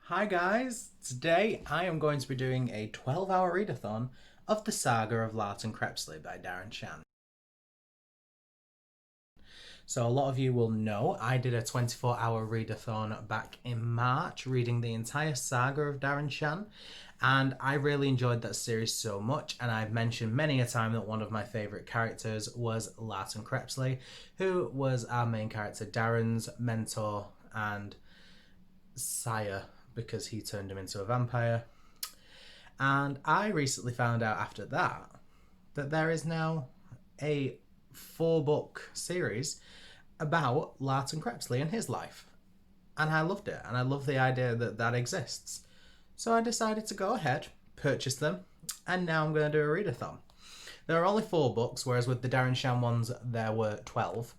Hi guys! Today I am going to be doing a 12-hour readathon of the Saga of Larten Crepsley by Darren Shan. So a lot of you will know I did a 24-hour readathon back in March reading the entire saga of Darren Shan, and I really enjoyed that series so much, and I've mentioned many a time that one of my favourite characters was Larten Crepsley, who was our main character, Darren's mentor and sire, because he turned him into a vampire. And I recently found out after that there is now a 4-book series about Larten Crepsley and his life. And I loved it, and I love the idea that that exists. So I decided to go ahead, purchase them, and now I'm going to do a readathon. There are only 4 books, whereas with the Darren Shan ones there were 12.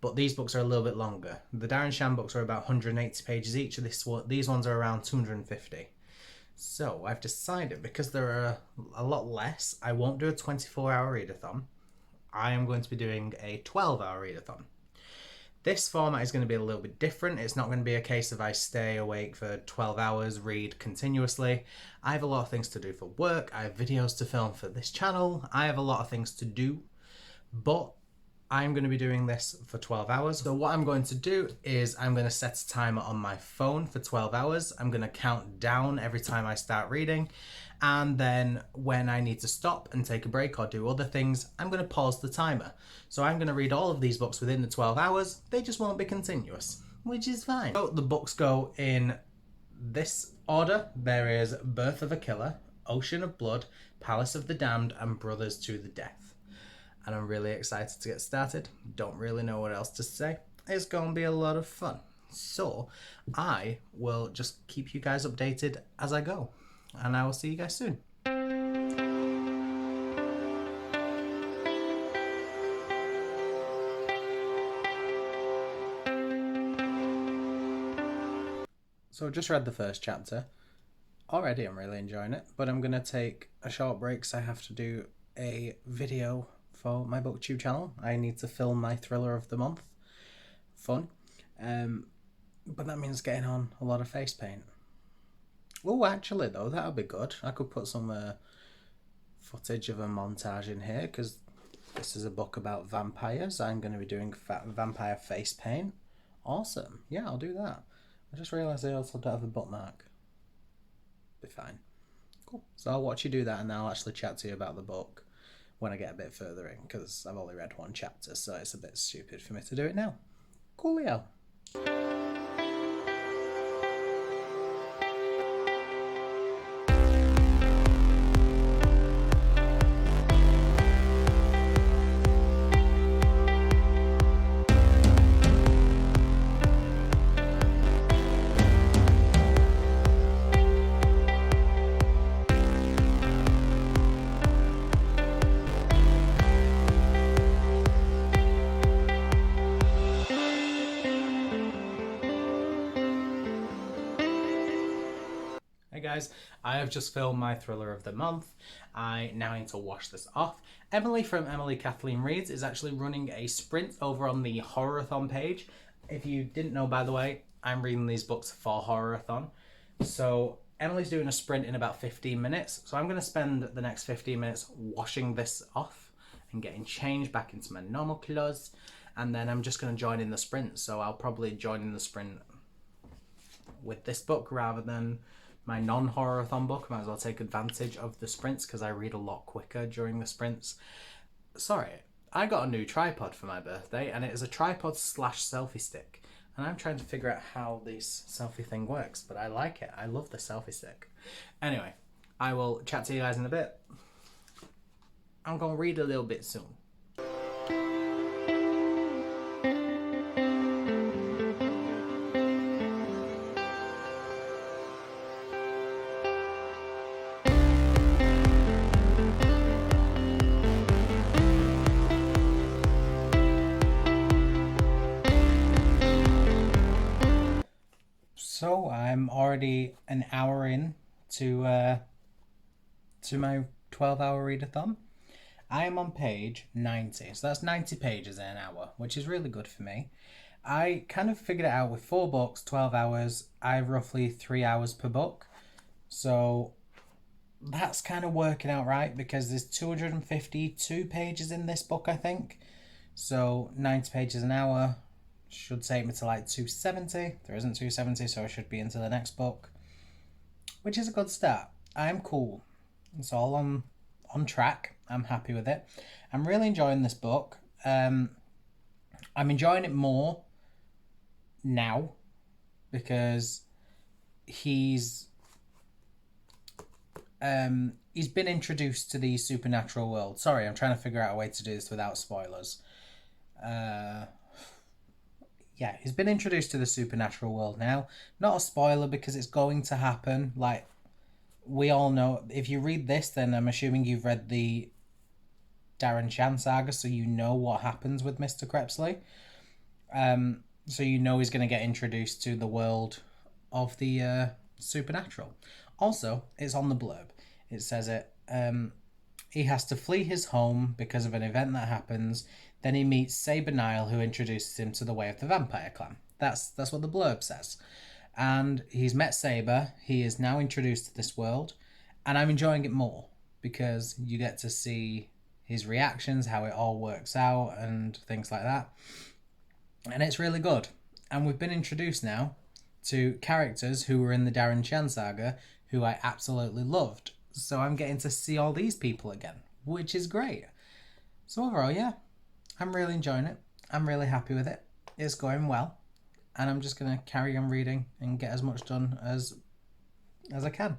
But these books are a little bit longer. The Darren Shan books are about 180 pages each. These ones are around 250. So I've decided, because there are a lot less, I won't do a 24-hour readathon. I am going to be doing a 12-hour readathon. This format is going to be a little bit different. It's not going to be a case of I stay awake for 12 hours, read continuously. I have a lot of things to do for work. I have videos to film for this channel. I have a lot of things to do. But I'm going to be doing this for 12 hours. So what I'm going to do is I'm going to set a timer on my phone for 12 hours. I'm going to count down every time I start reading. And then when I need to stop and take a break or do other things, I'm going to pause the timer. So I'm going to read all of these books within the 12 hours. They just won't be continuous, which is fine. So the books go in this order. There is Birth of a Killer, Ocean of Blood, Palace of the Damned, and Brothers to the Death. And I'm really excited to get started. Don't really know what else to say. It's going to be a lot of fun. So I will just keep you guys updated as I go. And I will see you guys soon. So I've just read the first chapter. Already I'm really enjoying it. But I'm going to take a short break because I have to do a video for my booktube channel. I need to film my thriller of the month. Fun. But that means getting on a lot of face paint. Oh, actually though, that would be good. I could put some footage of a montage in here, because this is a book about vampires. I'm going to be doing vampire face paint. Awesome. Yeah, I'll do that. I just realised I also don't have a bookmark. Be fine. Cool. So I'll watch you do that, and then I'll actually chat to you about the book when I get a bit further in, because I've only read 1 chapter, so it's a bit stupid for me to do it now. Coolio. Hey guys, I have just filmed my thriller of the month. I now need to wash this off. Emily from Emily Kathleen Reads is actually running a sprint over on the Horrorathon page. If you didn't know, by the way, I'm reading these books for Horrorathon. So Emily's doing a sprint in about 15 minutes. So I'm going to spend the next 15 minutes washing this off and getting changed back into my normal clothes. And then I'm just going to join in the sprint. So I'll probably join in the sprint with this book rather than my non-Horrorathon book. Might as well take advantage of the sprints because I read a lot quicker during the sprints. Sorry, I got a new tripod for my birthday, and it is a tripod / selfie stick. And I'm trying to figure out how this selfie thing works, but I like it. I love the selfie stick. Anyway, I will chat to you guys in a bit. I'm going to read a little bit soon. So I'm already an hour in to my 12-hour readathon. I am on page 90, so that's 90 pages in an hour, which is really good for me. I kind of figured it out with 4 books, 12 hours. I have roughly 3 hours per book. So that's kind of working out right because there's 252 pages in this book, I think. So 90 pages an hour should take me to like 270. There isn't 270, so I should be into the next book, which is a good start. I'm cool. It's all on track. I'm happy with it. I'm really enjoying this book. I'm enjoying it more now because he's been introduced to the supernatural world. Sorry, I'm trying to figure out a way to do this without spoilers. Yeah, he's been introduced to the supernatural world now. Not a spoiler because it's going to happen. Like, we all know. If you read this, then I'm assuming you've read the Darren Shan saga, so you know what happens with Mr. Crepsley. So you know he's going to get introduced to the world of the supernatural. Also, it's on the blurb. It says it. He has to flee his home because of an event that happens. Then he meets Saber Nile, who introduces him to the way of the vampire clan. That's what the blurb says. And he's met Saber. He is now introduced to this world, and I'm enjoying it more because you get to see his reactions, how it all works out, and things like that. And it's really good. And we've been introduced now to characters who were in the Darren Shan saga, who I absolutely loved. So I'm getting to see all these people again, which is great. So overall, yeah, I'm really enjoying it. I'm really happy with it. It's going well. And I'm just going to carry on reading and get as much done as I can.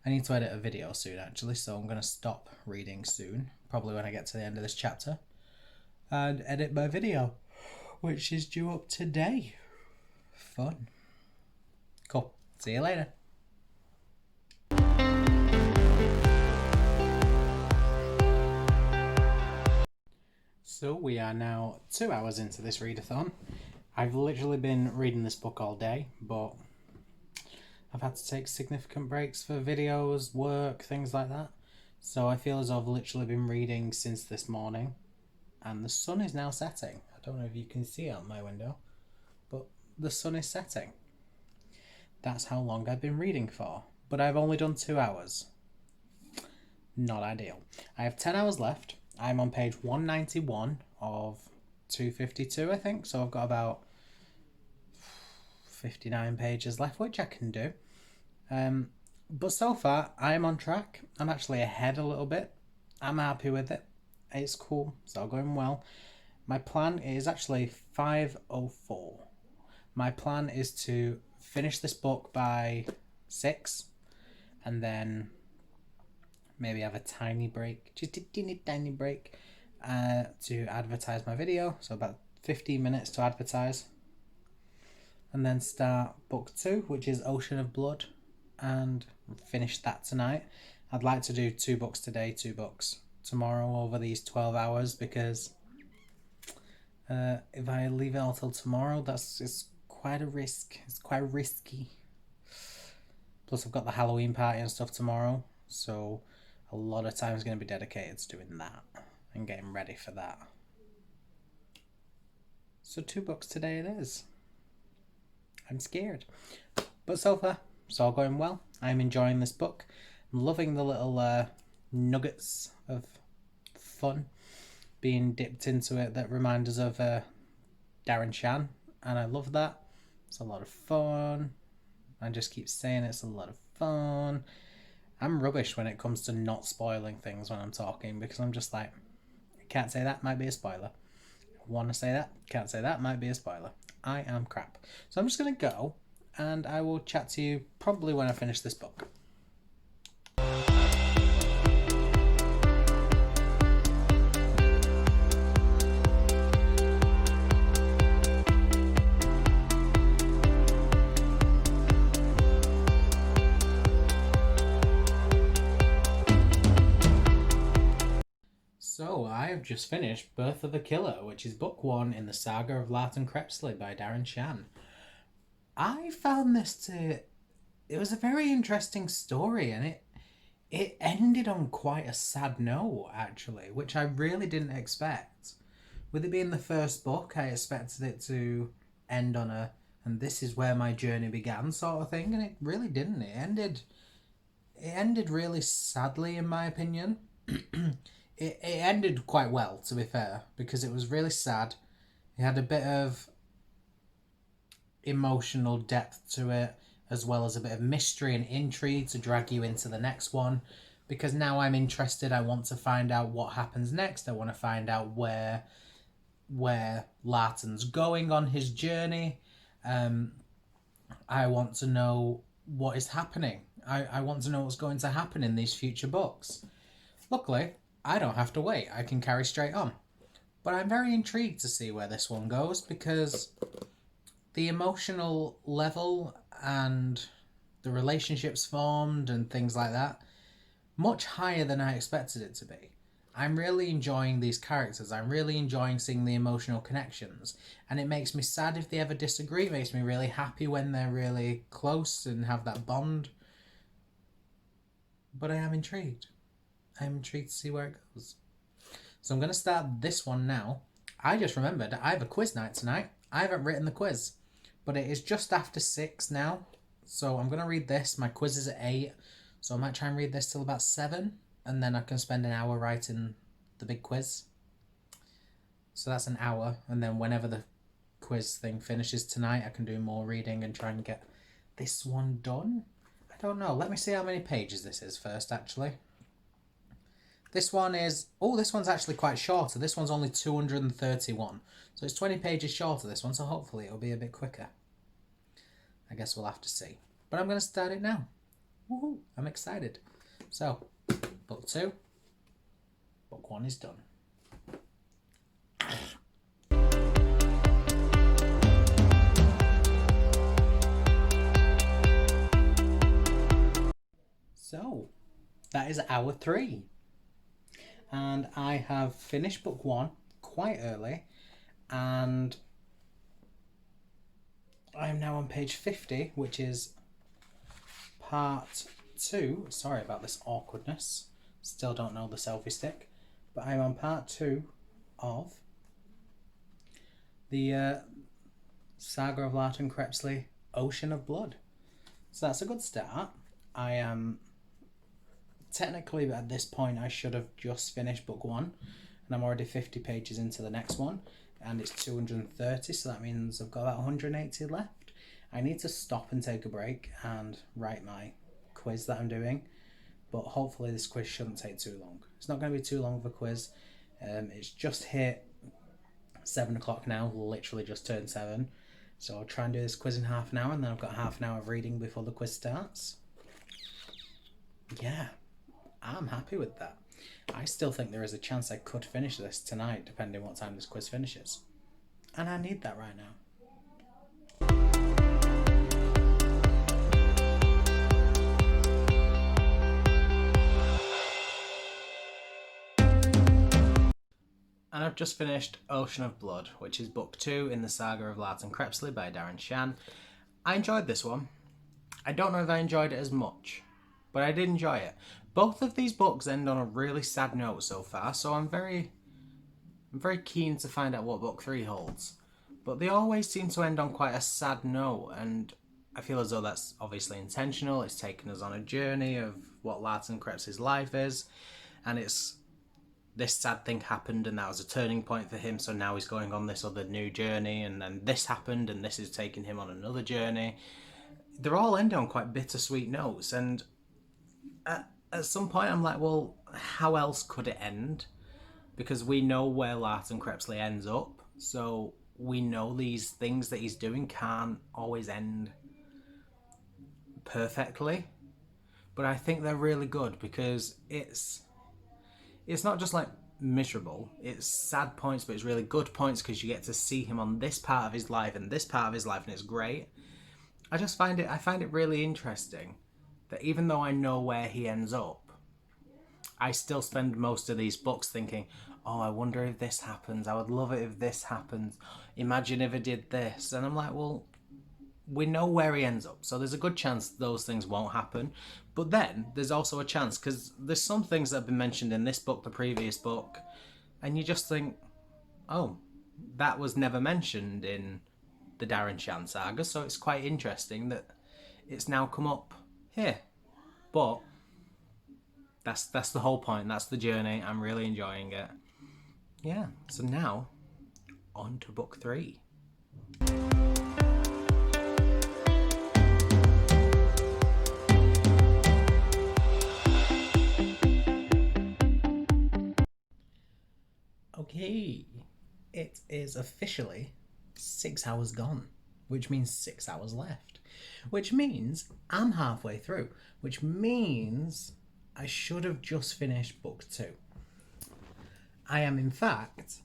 I need to edit a video soon, actually, so I'm going to stop reading soon, probably when I get to the end of this chapter, and edit my video, which is due up today. Fun. Cool. See you later. So we are now 2 hours into this readathon. I've literally been reading this book all day, but I've had to take significant breaks for videos, work, things like that. So I feel as though I've literally been reading since this morning, and the sun is now setting. I don't know if you can see out my window, but the sun is setting. That's how long I've been reading for, but I've only done 2 hours. Not ideal. I have 10 hours left. I'm on page 191 of 252, I think, so I've got about 59 pages left, which I can do. But so far, I'm on track. I'm actually ahead a little bit. I'm happy with it. It's cool. It's all going well. My plan is actually 5:04. My plan is to finish this book by 6, and then maybe have a tiny break, just a tiny break, to advertise my video. So about 15 minutes to advertise. And then start book 2, which is Ocean of Blood, and finish that tonight. I'd like to do 2 books today, 2 books tomorrow over these 12 hours, because if I leave it all till tomorrow, it's quite a risk. It's quite risky. Plus I've got the Halloween party and stuff tomorrow, so a lot of time is going to be dedicated to doing that and getting ready for that. So 2 books today it is. I'm scared. But so far, it's all going well. I'm enjoying this book. I'm loving the little nuggets of fun being dipped into it that remind us of Darren Shan. And I love that. It's a lot of fun. I just keep saying it's a lot of fun. I'm rubbish when it comes to not spoiling things when I'm talking, because I'm just like, I can't say that, might be a spoiler. I want to say that, can't say that, might be a spoiler. I am crap. So I'm just going to go, and I will chat to you probably when I finish this book. So I have just finished Birth of the Killer, which is book 1 in the Saga of Larten Crepsley by Darren Shan. I found it was a very interesting story, and it ended on quite a sad note, actually, which I really didn't expect. With it being the first book, I expected it to end on a "and this is where my journey began" sort of thing, and it really didn't. It ended really sadly, in my opinion. It ended quite well, to be fair, because it was really sad. It had a bit of emotional depth to it, as well as a bit of mystery and intrigue to drag you into the next one. Because now I'm interested, I want to find out what happens next. I want to find out where Larten's going on his journey. I want to know what is happening. I want to know what's going to happen in these future books. Luckily, I don't have to wait. I can carry straight on. But I'm very intrigued to see where this one goes, because the emotional level and the relationships formed and things like that, much higher than I expected it to be. I'm really enjoying these characters. I'm really enjoying seeing the emotional connections. And it makes me sad if they ever disagree. It makes me really happy when they're really close and have that bond. But I am intrigued. I'm intrigued to see where it goes. So I'm going to start this one now. I just remembered I have a quiz night tonight. I haven't written the quiz, but it is just after 6 now. So I'm going to read this. My quiz is at 8. So I might try and read this till about 7. And then I can spend an hour writing the big quiz. So that's an hour. And then whenever the quiz thing finishes tonight, I can do more reading and try and get this one done. I don't know. Let me see how many pages this is first, actually. This one is... Oh, this one's actually quite shorter. This one's only 231. So it's 20 pages shorter, this one. So hopefully it'll be a bit quicker. I guess we'll have to see. But I'm going to start it now. Woohoo! I'm excited. So, book 2. Book 1 is done. So, that is hour 3. And I have finished book 1 quite early, and I am now on page 50, which is part 2. Sorry about this awkwardness. Still don't know the selfie stick, but I'm on part 2 of the Saga of Larten Crepsley, Ocean of Blood. So that's a good start. I am... Technically, at this point, I should have just finished book 1, and I'm already 50 pages into the next one, and it's 230, so that means I've got about 180 left. I need to stop and take a break and write my quiz that I'm doing, but hopefully this quiz shouldn't take too long. It's not going to be too long of a quiz. It's just hit 7 o'clock now, literally just turned 7, so I'll try and do this quiz in half an hour, and then I've got half an hour of reading before the quiz starts. Yeah. I'm happy with that. I still think there is a chance I could finish this tonight, depending what time this quiz finishes. And I need that right now. And I've just finished Ocean of Blood, which is book 2 in the Saga of Larten Crepsley by Darren Shan. I enjoyed this one. I don't know if I enjoyed it as much, but I did enjoy it. Both of these books end on a really sad note so far, so I'm very keen to find out what book 3 holds. But they always seem to end on quite a sad note, and I feel as though that's obviously intentional. It's taken us on a journey of what Larten Crepsley's life is, and it's this sad thing happened and that was a turning point for him, so now he's going on this other new journey, and then this happened and this is taking him on another journey. They're all ending on quite bittersweet notes, and at some point I'm like, well, how else could it end? Because we know where Larten Crepsley ends up, so we know these things that he's doing can't always end perfectly. But I think they're really good, because it's not just like miserable, it's sad points, but it's really good points, because you get to see him on this part of his life and this part of his life, and it's great. I find it really interesting that even though I know where he ends up, I still spend most of these books thinking, oh, I wonder if this happens. I would love it if this happens. Imagine if I did this. And I'm like, well, we know where he ends up, so there's a good chance those things won't happen. But then there's also a chance, because there's some things that have been mentioned in this book, the previous book, and you just think, oh, that was never mentioned in the Darren Shan saga, so it's quite interesting that it's now come up here. But that's the whole point. That's the journey. I'm really enjoying it. Yeah. So now on to book 3. Okay, it is officially 6 hours gone, which means 6 hours left, which means I'm halfway through, which means I should have just finished book 2. I am in fact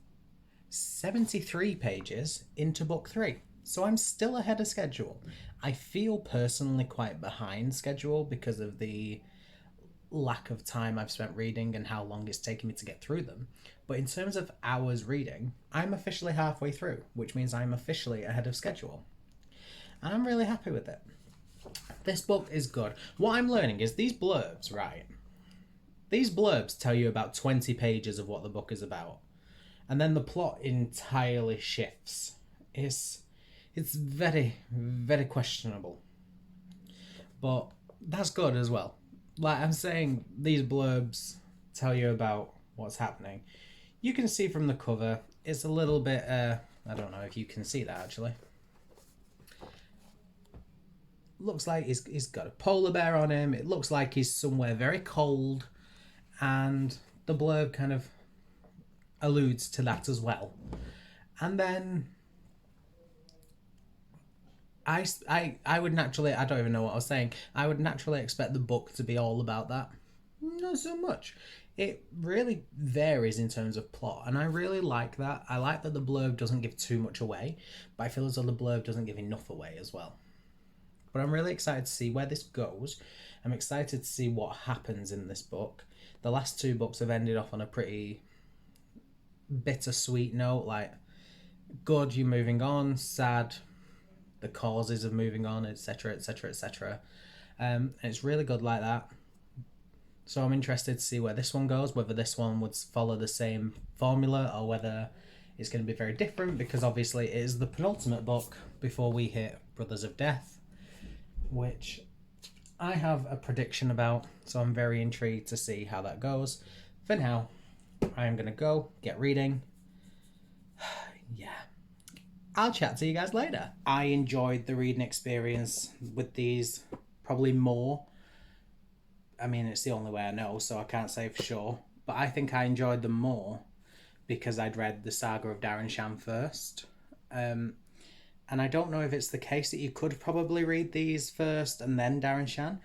73 pages into book 3, so I'm still ahead of schedule. I feel personally quite behind schedule because of the lack of time I've spent reading and how long it's taken me to get through them. But in terms of hours reading, I'm officially halfway through, which means I'm officially ahead of schedule. And I'm really happy with it. This book is good. What I'm learning is these blurbs, right? These blurbs tell you about 20 pages of what the book is about. And then the plot entirely shifts. It's very, very questionable. But that's good as well. Like I'm saying, these blurbs tell you about what's happening. You can see from the cover, it's a little bit, I don't know if you can see that actually. Looks like he's got a polar bear on him. It looks like he's somewhere very cold. And the blurb kind of alludes to that as well. And then I would naturally, I don't even know what I was saying, I would naturally expect the book to be all about that. Not so much. It really varies in terms of plot, and I really like that. I like that the blurb doesn't give too much away, but I feel as though the blurb doesn't give enough away as well. But I'm really excited to see where this goes. I'm excited to see what happens in this book. The last 2 books have ended off on a pretty bittersweet note, like good, you're moving on, sad, the causes of moving on, etc, etc, etc. And it's really good like that. So I'm interested to see where this one goes, whether this one would follow the same formula or whether it's going to be very different, because obviously it is the penultimate book before we hit Brothers of Death, which I have a prediction about, so I'm very intrigued to see how that goes. For now, I am going to go get reading. Yeah. I'll chat to you guys later. I enjoyed the reading experience with these probably more. I mean, it's the only way I know, so I can't say for sure. But I think I enjoyed them more because I'd read the Saga of Darren Shan first. And I don't know if it's the case that you could probably read these first and then Darren Shan,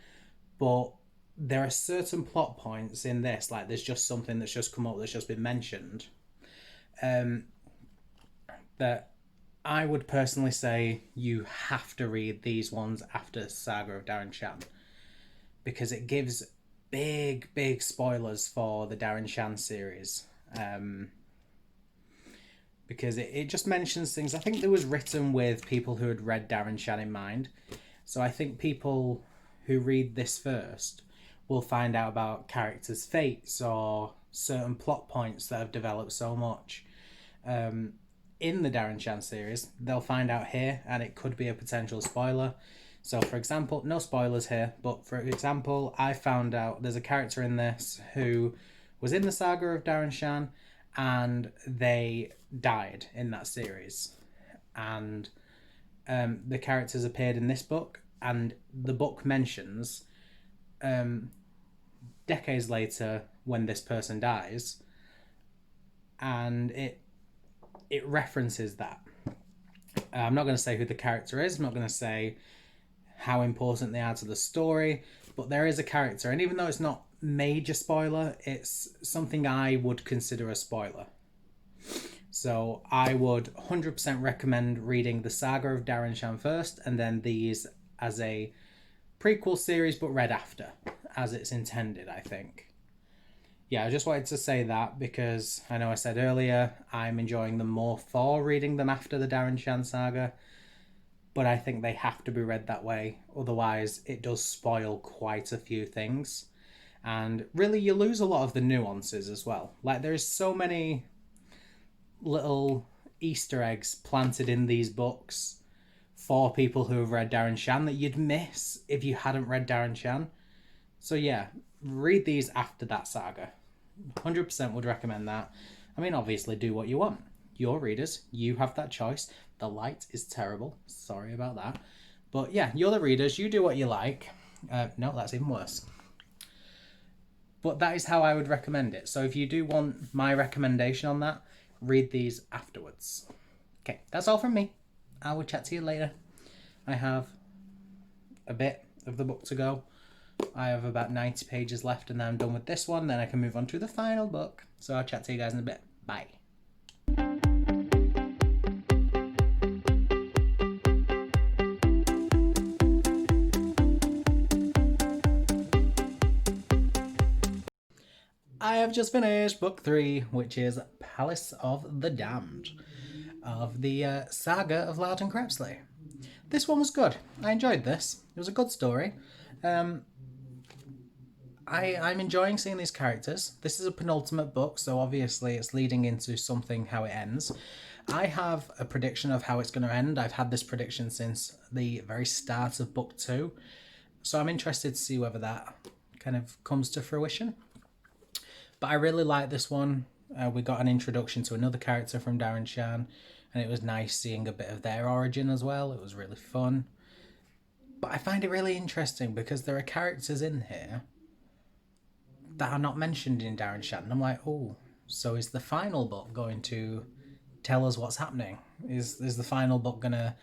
but there are certain plot points in this, like there's just something that's just come up that's just been mentioned, that I would personally say you have to read these ones after Saga of Darren Shan, because it gives big spoilers for the Darren Shan series. Because it just mentions things. I think it was written with people who had read Darren Shan in mind. So I think people who read this first will find out about characters' fates or certain plot points that have developed so much in the Darren Shan series. They'll find out here, and it could be a potential spoiler. So, for example, no spoilers here, but for example, I found out there's a character in this who was in the Saga of Darren Shan, and they died in that series. And the characters appeared in this book, and the book mentions decades later when this person dies, and it references that. I'm not going to say who the character is, I'm not going to say how important they are to the story, but there is a character, and even though it's not major spoiler, it's something I would consider a spoiler. So I would 100% recommend reading the Saga of Darren Shan first, and then these as a prequel series, but read after, as it's intended, I think. Yeah, I just wanted to say that because I know I said earlier I'm enjoying them more for reading them after the Darren Shan saga, but I think they have to be read that way, otherwise it does spoil quite a few things. And really, you lose a lot of the nuances as well. Like, there's so many little Easter eggs planted in these books for people who have read Darren Shan that you'd miss if you hadn't read Darren Shan. So yeah, read these after that saga. 100% would recommend that. I mean, obviously, do what you want. Your readers, you have that choice. The light is terrible. Sorry about that. But yeah, you're the readers. You do what you like. No, that's even worse. But that is how I would recommend it. So if you do want my recommendation on that, read these afterwards. Okay, that's all from me. I will chat to you later. I have a bit of the book to go. I have about 90 pages left and then I'm done with this one. Then I can move on to the final book. So I'll chat to you guys in a bit. Bye. I have just finished book 3, which is Palace of the Damned, of the Saga of Larten Crepsley. This one was good. I enjoyed this. It was a good story. I'm enjoying seeing these characters. This is a penultimate book, so obviously it's leading into something how it ends. I have a prediction of how it's going to end. I've had this prediction since the very start of book 2, so I'm interested to see whether that kind of comes to fruition. But I really like this one. We got an introduction to another character from Darren Shan, and it was nice seeing a bit of their origin as well. It was really fun. But I find it really interesting because there are characters in here that are not mentioned in Darren Shan. And I'm like, oh, so is the final book going to tell us what's happening? Is the final book going to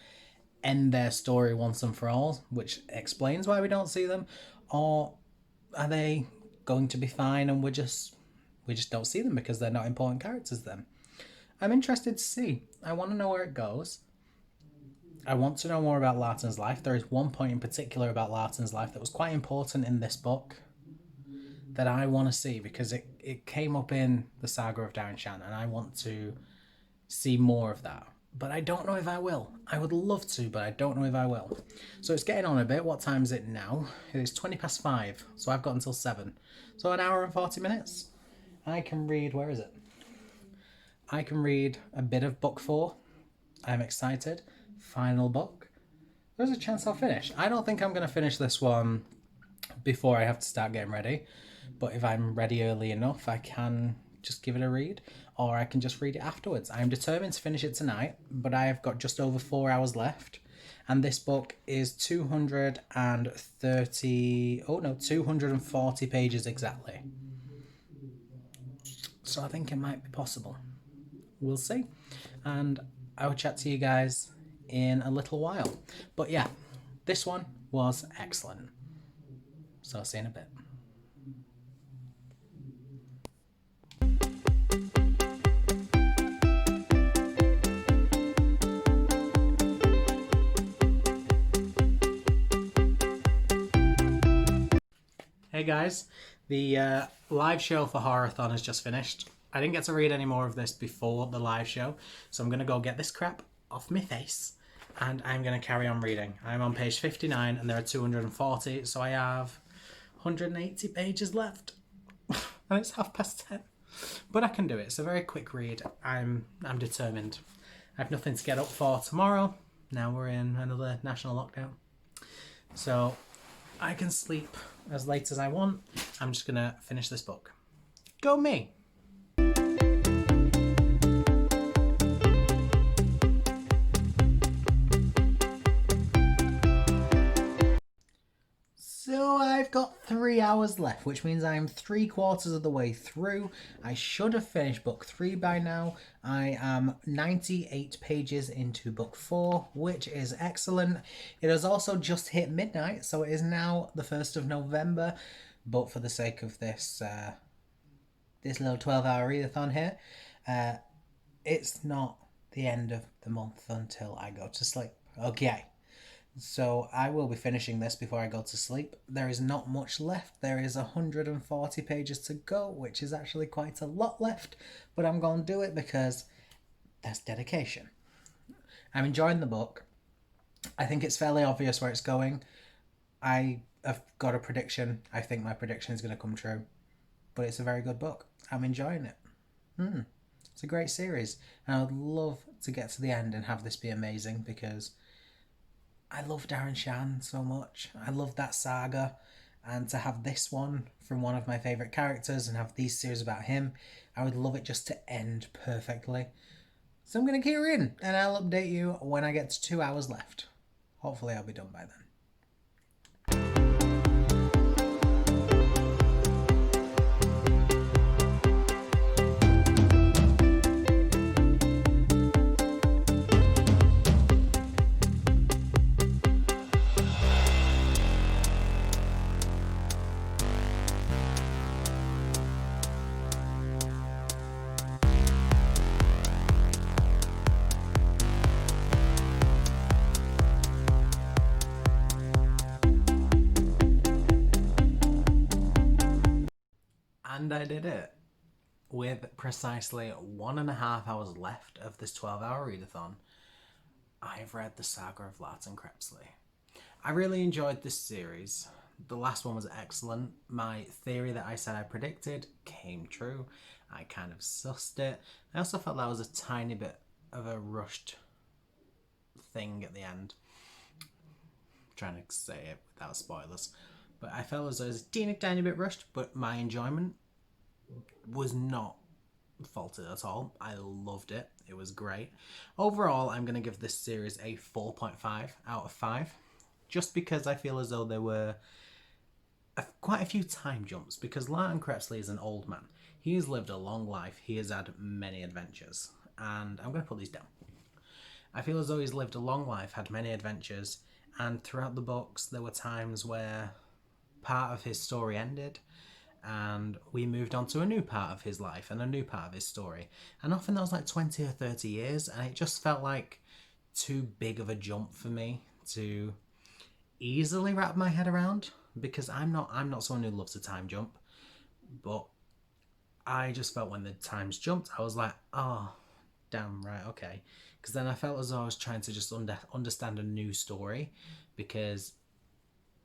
end their story once and for all, which explains why we don't see them? Or are they going to be fine and we just don't see them because they're not important characters then? I'm interested to see. I want to know where it goes. I want to know more about Larten's life. There is one point in particular about Larten's life that was quite important in this book that I want to see because it came up in the Saga of Darren Shan and I want to see more of that. But I don't know if I will. I would love to, but I don't know if I will. So it's getting on a bit. What time is it now? It is 5:20, so I've got until 7. So an hour and 40 minutes. I can read, where is it? I can read a bit of book 4. I'm excited. Final book. There's a chance I'll finish. I don't think I'm going to finish this one before I have to start getting ready. But if I'm ready early enough, I can just give it a read. Or I can just read it afterwards. I'm determined to finish it tonight, but I have got just over 4 hours left. And this book is 240 pages exactly. So I think it might be possible. We'll see. And I will chat to you guys in a little while. But yeah, this one was excellent. So I'll see you in a bit. Hey guys, the live show for Horrorathon has just finished. I didn't get to read any more of this before the live show, so I'm going to go get this crap off my face and I'm going to carry on reading. I'm on page 59 and there are 240, so I have 180 pages left and it's 10:30. But I can do it. It's a very quick read. I'm determined. I have nothing to get up for tomorrow. Now we're in another national lockdown. So I can sleep as late as I want. I'm just going to finish this book. Go me! So I've got 3 hours left, which means I'm 3/4 of the way through. I should have finished book 3 by now. I am 98 pages into book 4, which is excellent. It has also just hit midnight, so it is now the 1st of November. But for the sake of this this little 12-hour readathon here, it's not the end of the month until I go to sleep. Okay. So I will be finishing this before I go to sleep. There is not much left. There is 140 pages to go, which is actually quite a lot left. But I'm going to do it because that's dedication. I'm enjoying the book. I think it's fairly obvious where it's going. I have got a prediction. I think my prediction is going to come true. But it's a very good book. I'm enjoying it. It's a great series. And I would love to get to the end and have this be amazing because I love Darren Shan so much. I love that saga. And to have this one from one of my favourite characters and have these series about him, I would love it just to end perfectly. So I'm going to keep reading, and I'll update you when I get to 2 hours left. Hopefully I'll be done by then. And I did it. With precisely 1.5 hours left of this 12-hour readathon, I've read the Saga of Larten Crepsley. I really enjoyed this series. The last one was excellent. My theory that I said I predicted came true. I kind of sussed it. I also felt that was a tiny bit of a rushed thing at the end. I'm trying to say it without spoilers. But I felt as though it was a tiny bit rushed, but my enjoyment was not faulted at all. I loved it. It was great. Overall, I'm going to give this series a 4.5 out of 5, just because I feel as though there were quite a few time jumps, because Larten Crepsley is an old man. He has lived a long life. He has had many adventures, and I'm going to put these down. I feel as though he's lived a long life, had many adventures, and throughout the books there were times where part of his story ended and we moved on to a new part of his life and a new part of his story, and often that was like 20 or 30 years, and it just felt like too big of a jump for me to easily wrap my head around, because I'm not someone who loves a time jump, but I just felt when the times jumped I was like, oh damn right, okay, because then I felt as though I was trying to just understand a new story, because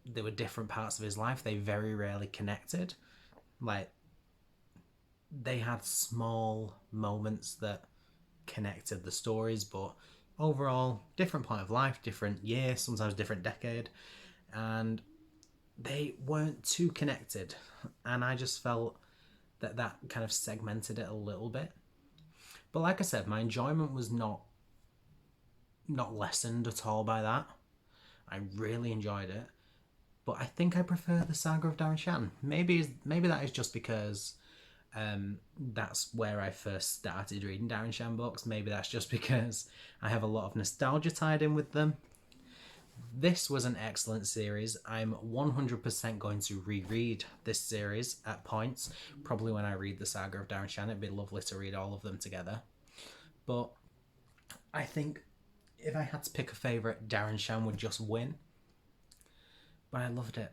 there were different parts of his life. They very rarely connected. Like, they had small moments that connected the stories, but overall, different point of life, different year, sometimes different decade, and they weren't too connected. And I just felt that kind of segmented it a little bit. But like I said, my enjoyment was not lessened at all by that. I really enjoyed it. But I think I prefer the Saga of Darren Shan. Maybe that is just because that's where I first started reading Darren Shan books. Maybe that's just because I have a lot of nostalgia tied in with them. This was an excellent series. I'm 100% going to reread this series at points. Probably when I read the Saga of Darren Shan, it'd be lovely to read all of them together. But I think if I had to pick a favourite, Darren Shan would just win. But I loved it.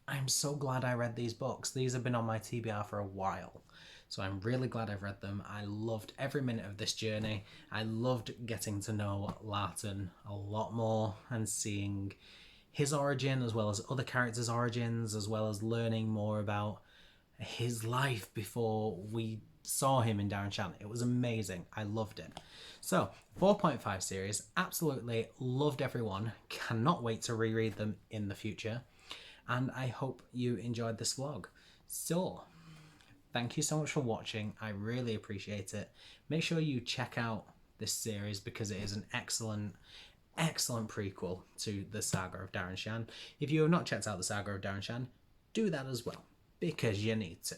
I'm so glad I read these books. These have been on my TBR for a while, so I'm really glad I've read them. I loved every minute of this journey. I loved getting to know Larten a lot more and seeing his origin as well as other characters' origins, as well as learning more about his life before we saw him in Darren Shan. It was amazing. I loved it. So 4.5 series, absolutely loved everyone. Cannot wait to reread them in the future, and I hope you enjoyed this vlog. So thank you so much for watching. I really appreciate it. Make sure you check out this series because it is an excellent prequel to the Saga of Darren Shan. If you have not checked out the Saga of Darren Shan, do that as well, because you need to.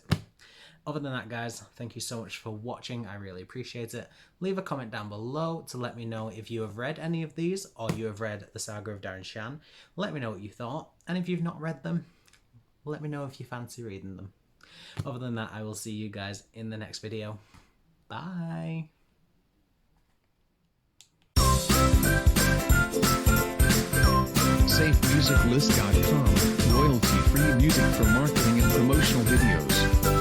Other than that, guys, thank you so much for watching. I really appreciate it. Leave a comment down below to let me know if you have read any of these or you have read the Saga of Darren Shan. Let me know what you thought. And if you've not read them, let me know if you fancy reading them. Other than that, I will see you guys in the next video. Bye. SafeMusicList.com. Royalty-free music for marketing and promotional videos.